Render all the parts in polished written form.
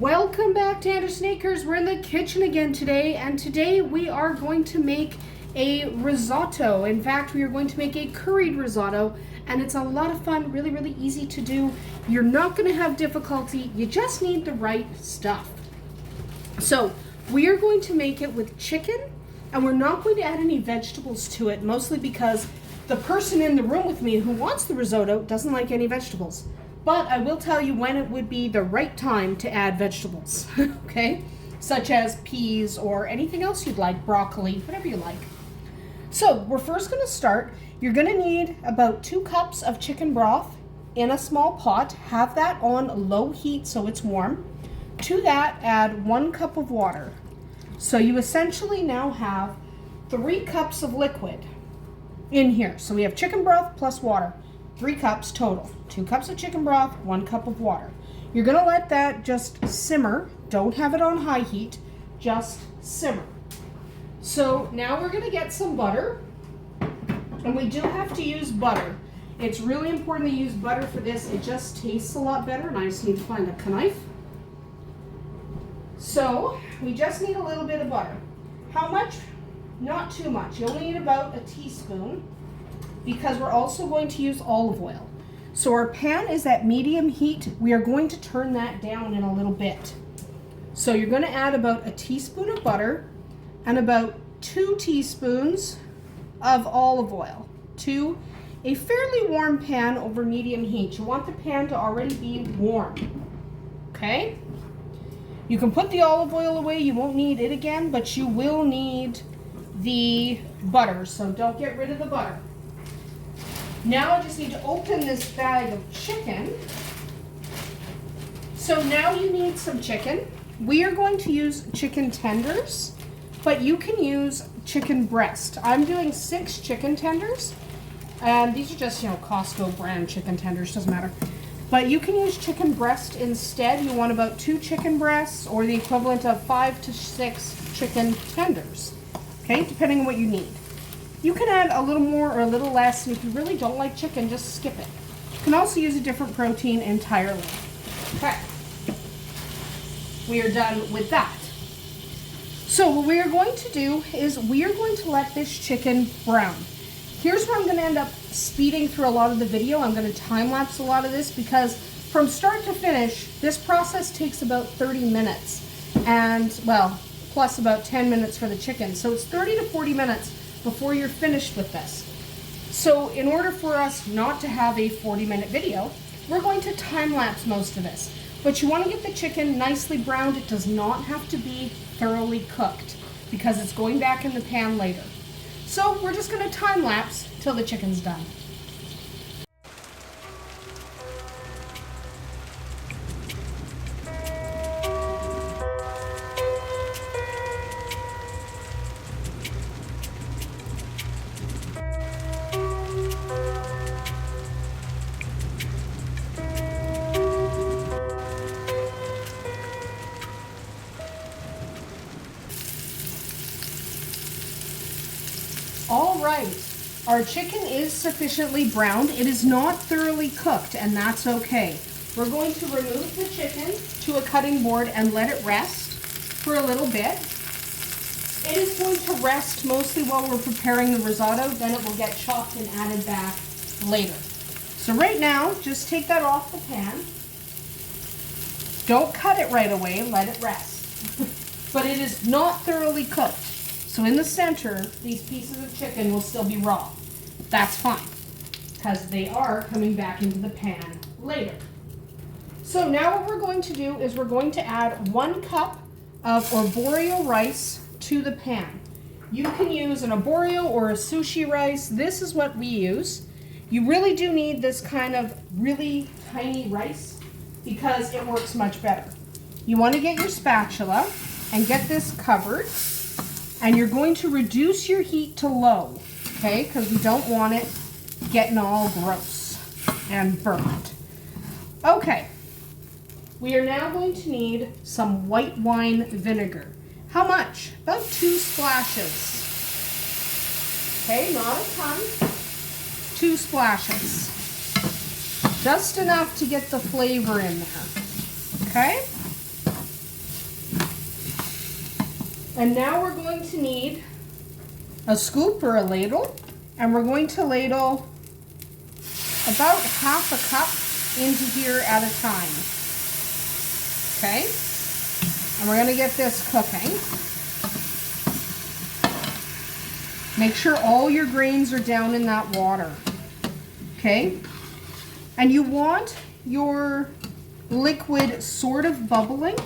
Welcome back to Andersen Acres. We're in the kitchen again today, and today we are going to make a risotto. In fact, we are going to make a curried risotto, and it's a lot of fun, really easy to do. You're not going to have difficulty. You just need the right stuff. So we are going to make it with chicken, and we're not going to add any vegetables to it, mostly because the person in the room with me who wants the risotto doesn't like any vegetables. But I will tell you when it would be the right time to add vegetables, okay? Such as peas or anything else you'd like, broccoli, whatever you like. So we're first gonna start. You're gonna need about 2 cups of chicken broth in a small pot. Have that on low heat so it's warm. To that, add 1 cup of water. So you essentially now have 3 cups of liquid in here. So we have chicken broth plus water. 3 cups total. 2 cups of chicken broth, 1 cup of water. You're gonna let that just simmer. Don't have it on high heat, just simmer. So now we're gonna get some butter, and we do have to use butter. It's really important to use butter for this. It just tastes a lot better, and I just need to find a knife. So we just need a little bit of butter. How much? Not too much. You only need about a teaspoon, because we're also going to use olive oil. So our pan is at medium heat. We are going to turn that down in a little bit. So you're going to add about a teaspoon of butter and about 2 teaspoons of olive oil to a fairly warm pan over medium heat. You want the pan to already be warm, okay? You can put the olive oil away. You won't need it again, but you will need the butter, so don't get rid of the butter. Now I just need to open this bag of chicken. So now you need some chicken. We are going to use chicken tenders, but you can use chicken breast. I'm doing 6 chicken tenders, and these are just, Costco brand chicken tenders, doesn't matter. But you can use chicken breast instead. You want about 2 chicken breasts, or the equivalent of 5 to 6 chicken tenders, okay, depending on what you need. You can add a little more or a little less, and if you really don't like chicken, just skip it. You can also use a different protein entirely. Okay, we are done with that. So what we are going to do is we are going to let this chicken brown. Here's where I'm going to end up speeding through a lot of the video. I'm going to time-lapse a lot of this because from start to finish, this process takes about 30 minutes. And, well, plus about 10 minutes for the chicken. So it's 30 to 40 minutes before you're finished with this. So in order for us not to have a 40-minute video, we're going to time-lapse most of this. But you want to get the chicken nicely browned. It does not have to be thoroughly cooked because it's going back in the pan later. So we're just going to time-lapse till the chicken's done. All right, our chicken is sufficiently browned. It is not thoroughly cooked, and that's okay. We're going to remove the chicken to a cutting board and let it rest for a little bit. It is going to rest mostly while we're preparing the risotto, then it will get chopped and added back later. So right now, just take that off the pan. Don't cut it right away, let it rest. But it is not thoroughly cooked. So in the center, these pieces of chicken will still be raw. That's fine, because they are coming back into the pan later. So now what we're going to do is we're going to add 1 cup of arborio rice to the pan. You can use an arborio or a sushi rice. This is what we use. You really do need this kind of really tiny rice because it works much better. You want to get your spatula and get this covered. And you're going to reduce your heat to low, okay? Because we don't want it getting all gross and burnt. Okay, we are now going to need some white wine vinegar. How much? About 2 splashes. Okay, not a ton. 2 splashes. Just enough to get the flavor in there, okay? And now we're going to need a scoop or a ladle, and we're going to ladle about half a cup into here at a time. Okay? And we're going to get this cooking. Make sure all your grains are down in that water. Okay? And you want your liquid sort of bubbling.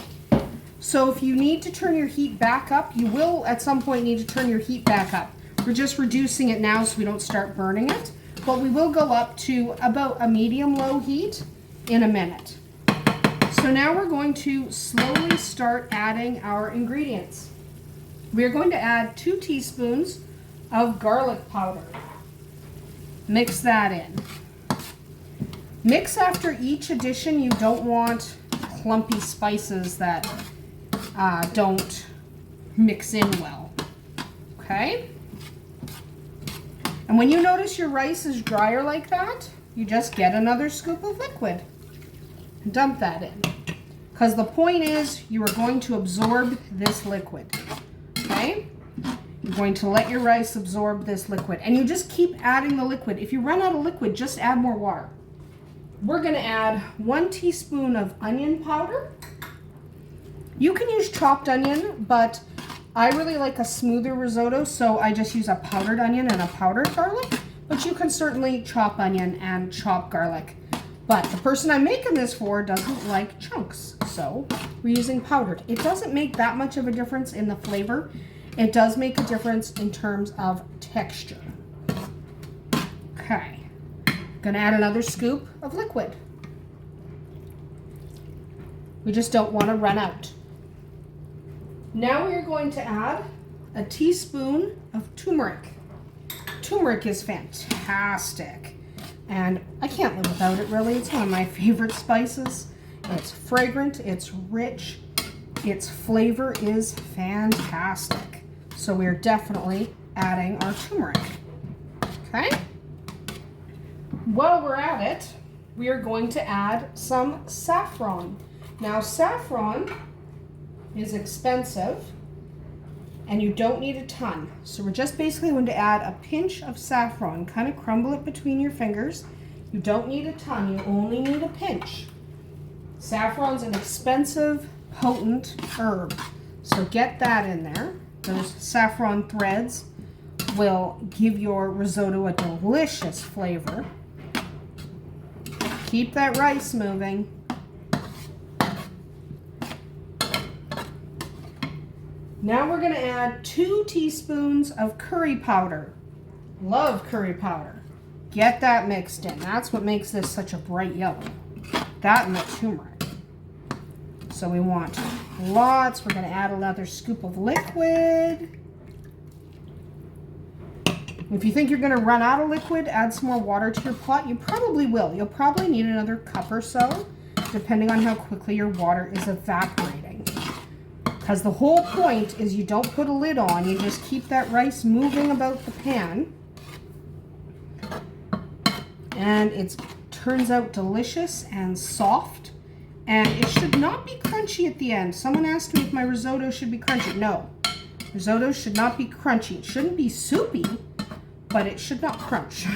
So if you need to turn your heat back up, you will at some point need to turn your heat back up. We're just reducing it now so we don't start burning it. But we will go up to about a medium-low heat in a minute. So now we're going to slowly start adding our ingredients. We're going to add 2 teaspoons of garlic powder. Mix that in. Mix after each addition. You don't want clumpy spices that don't mix in well. Okay? And when you notice your rice is drier like that, you just get another scoop of liquid and dump that in. Because the point is you are going to absorb this liquid. Okay? You're going to let your rice absorb this liquid. And you just keep adding the liquid. If you run out of liquid, just add more water. We're going to add 1 teaspoon of onion powder. You can use chopped onion, but I really like a smoother risotto, so I just use a powdered onion and a powdered garlic. But you can certainly chop onion and chop garlic. But the person I'm making this for doesn't like chunks, so we're using powdered. It doesn't make that much of a difference in the flavor. It does make a difference in terms of texture. Okay, gonna add another scoop of liquid. We just don't want to run out. Now we are going to add a teaspoon of turmeric. Turmeric is fantastic, and I can't live without it really. It's one of my favorite spices. It's fragrant, it's rich, its flavor is fantastic. So we're definitely adding our turmeric. Okay? While we're at it, we are going to add some saffron. Now saffron is expensive and you don't need a ton. So we're just basically going to add a pinch of saffron, kind of crumble it between your fingers. You don't need a ton, you only need a pinch. Saffron's an expensive, potent herb. So get that in there. Those saffron threads will give your risotto a delicious flavor. Keep that rice moving. Now we're going to add 2 teaspoons of curry powder. Love curry powder. Get that mixed in. That's what makes this such a bright yellow. That and the turmeric. So we want lots. We're going to add another scoop of liquid. If you think you're going to run out of liquid, add some more water to your pot. You probably will. You'll probably need another cup or so, depending on how quickly your water is evaporating. Because the whole point is you don't put a lid on, you just keep that rice moving about the pan. And it turns out delicious and soft. And it should not be crunchy at the end. Someone asked me if my risotto should be crunchy. No, risotto should not be crunchy. It shouldn't be soupy, but it should not crunch.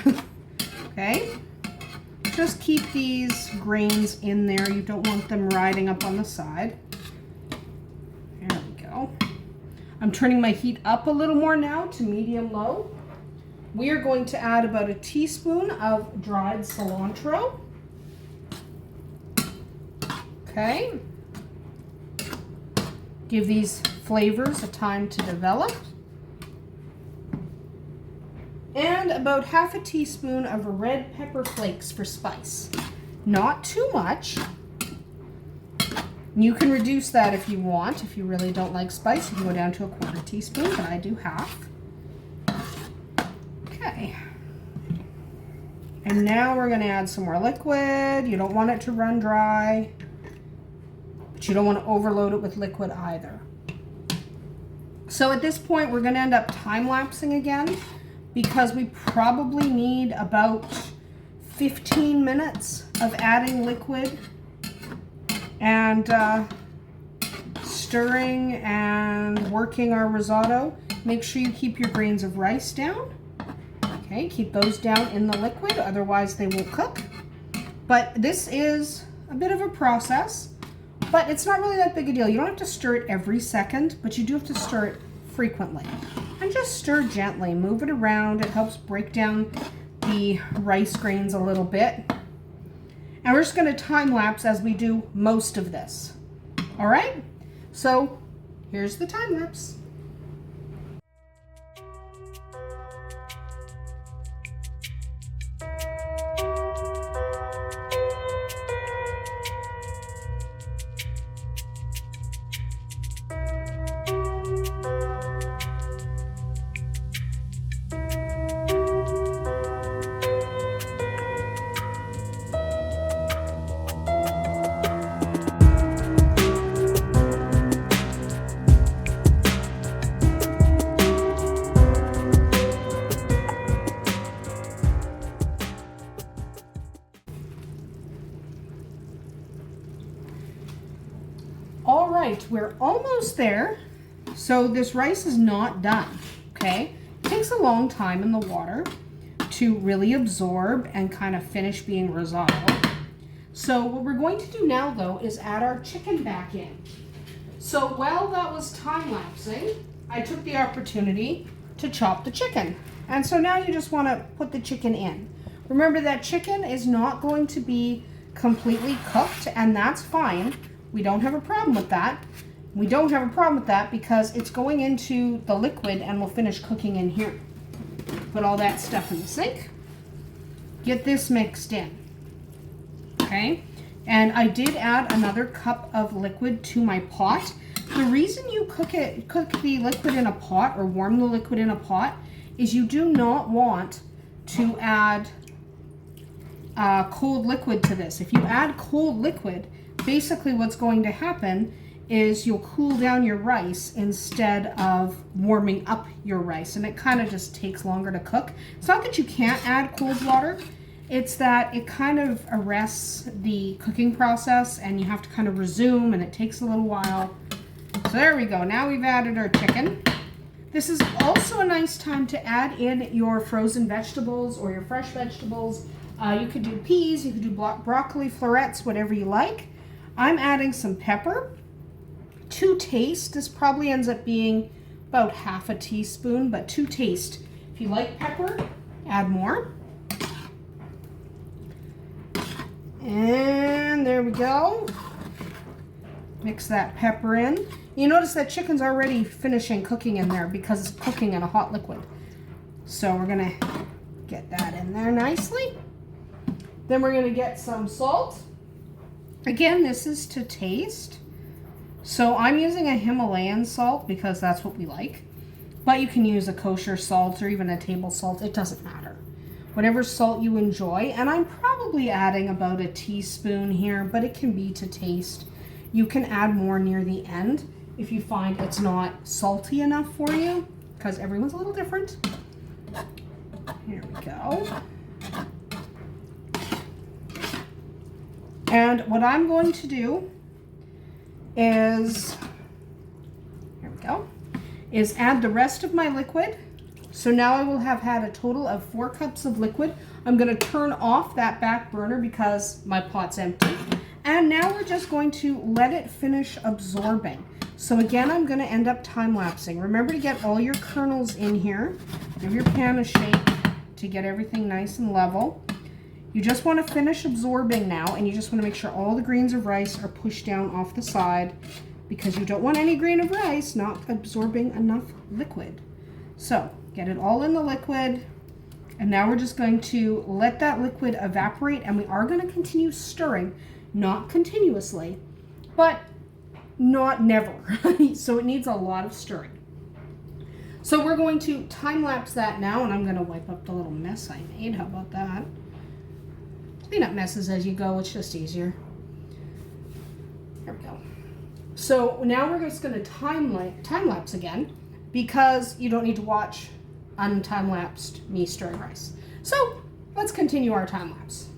Okay? Just keep these grains in there. You don't want them riding up on the side. There we go. I'm turning my heat up a little more now to medium-low. We are going to add about a teaspoon of dried cilantro. Okay. Give these flavors a time to develop. And about half a teaspoon of red pepper flakes for spice. Not too much. You can reduce that if you want. If you really don't like spice, you can go down to a 1/4 teaspoon, but I do half. Okay. And now we're going to add some more liquid. You don't want it to run dry, but you don't want to overload it with liquid either. So at this point, we're going to end up time-lapsing again because we probably need about 15 minutes of adding liquid and stirring and working our risotto, make sure you keep your grains of rice down. Okay, keep those down in the liquid, otherwise they won't cook. But this is a bit of a process, but it's not really that big a deal. You don't have to stir it every second, but you do have to stir it frequently. And just stir gently, move it around. It helps break down the rice grains a little bit. And we're just going to time lapse as we do most of this. All right, so here's the time lapse. All right, we're almost there. So this rice is not done, okay? It takes a long time in the water to really absorb and kind of finish being risotto. So what we're going to do now, though, is add our chicken back in. So while that was time-lapsing, I took the opportunity to chop the chicken. And so now you just want to put the chicken in. Remember that chicken is not going to be completely cooked, and that's fine. We don't have a problem with that. We don't have a problem with that because it's going into the liquid and we'll finish cooking in here. Put all that stuff in the sink. Get this mixed in. Okay? And I did add another cup of liquid to my pot. The reason you cook the liquid in a pot or warm the liquid in a pot is you do not want to add cold liquid to this. If you add cold liquid, basically what's going to happen is you'll cool down your rice instead of warming up your rice, and it kind of just takes longer to cook. It's not that you can't add cold water, it's that it kind of arrests the cooking process and you have to kind of resume and it takes a little while. So there we go, now we've added our chicken. This is also a nice time to add in your frozen vegetables or your fresh vegetables. You could do peas, you could do broccoli, florets, whatever you like. I'm adding some pepper to taste. This probably ends up being about half a teaspoon, but to taste. If you like pepper, add more. And there we go. Mix that pepper in. You notice that chicken's already finishing cooking in there because it's cooking in a hot liquid. So we're gonna get that in there nicely. Then we're gonna get some salt. Again, this is to taste. So I'm using a Himalayan salt because that's what we like. But you can use a kosher salt or even a table salt. It doesn't matter. Whatever salt you enjoy. And I'm probably adding about a teaspoon here, but it can be to taste. You can add more near the end if you find it's not salty enough for you, because everyone's a little different. Here we go. And what I'm going to do is, here we go, is add the rest of my liquid. So now I will have had a total of 4 cups of liquid. I'm going to turn off that back burner because my pot's empty. And now we're just going to let it finish absorbing. So again, I'm going to end up time-lapsing. Remember to get all your kernels in here. Give your pan a shake to get everything nice and level. You just want to finish absorbing now, and you just want to make sure all the grains of rice are pushed down off the side because you don't want any grain of rice not absorbing enough liquid. So get it all in the liquid, and now we're just going to let that liquid evaporate, and we are going to continue stirring, not continuously, but not never. So it needs a lot of stirring. So we're going to time-lapse that now, and I'm going to wipe up the little mess I made. How about that? Clean up messes as you go, it's just easier. There we go. So now we're just going to time-lapse again because you don't need to watch untime-lapsed me stirring rice. So let's continue our time-lapse.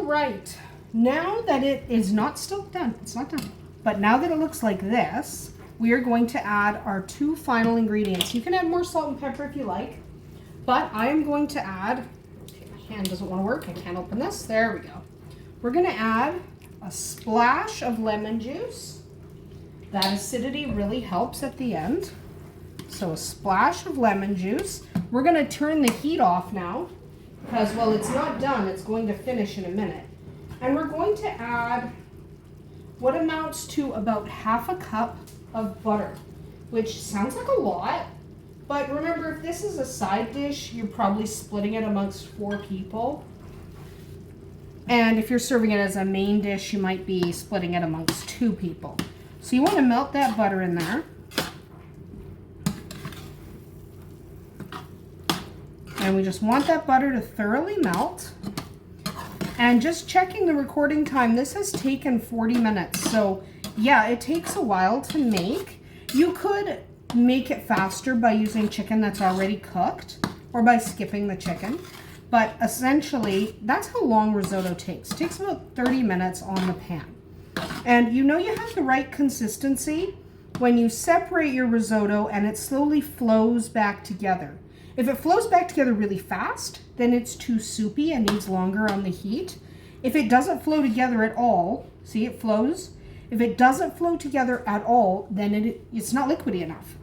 right, now that it is not still done, it's not done, but now that it looks like this, we are going to add our 2 final ingredients. You can add more salt and pepper if you like, but I am going to add, okay, my hand doesn't want to work, I can't open this, there we go. We're going to add a splash of lemon juice. That acidity really helps at the end. So a splash of lemon juice. We're going to turn the heat off now because, well, it's not done, it's going to finish in a minute. And we're going to add what amounts to about half a cup of butter, which sounds like a lot, but remember, if this is a side dish, you're probably splitting it amongst 4 people. And if you're serving it as a main dish, you might be splitting it amongst 2 people. So you want to melt that butter in there. And we just want that butter to thoroughly melt. And just checking the recording time, this has taken 40 minutes. So yeah, it takes a while to make. You could make it faster by using chicken that's already cooked or by skipping the chicken. But essentially, that's how long risotto takes. It takes about 30 minutes on the pan. And you know you have the right consistency when you separate your risotto and it slowly flows back together. If it flows back together really fast, then it's too soupy and needs longer on the heat. If it doesn't flow together at all, see, it flows. If it doesn't flow together at all, then it's not liquidy enough.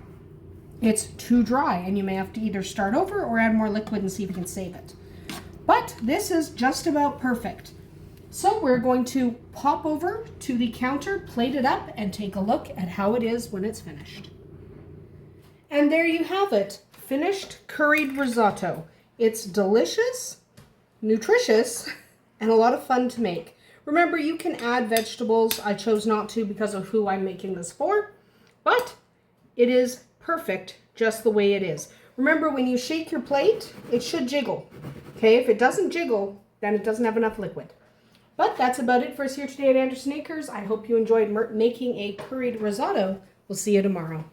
It's too dry, and you may have to either start over or add more liquid and see if you can save it. But this is just about perfect. So we're going to pop over to the counter, plate it up, and take a look at how it is when it's finished. And there you have it. Finished curried risotto. It's delicious, nutritious, and a lot of fun to make. Remember, you can add vegetables. I chose not to because of who I'm making this for, but it is perfect just the way it is. Remember, when you shake your plate, it should jiggle. Okay, if it doesn't jiggle, then it doesn't have enough liquid. But that's about it for us here today at Andersen Acres. I hope you enjoyed making a curried risotto. We'll see you tomorrow.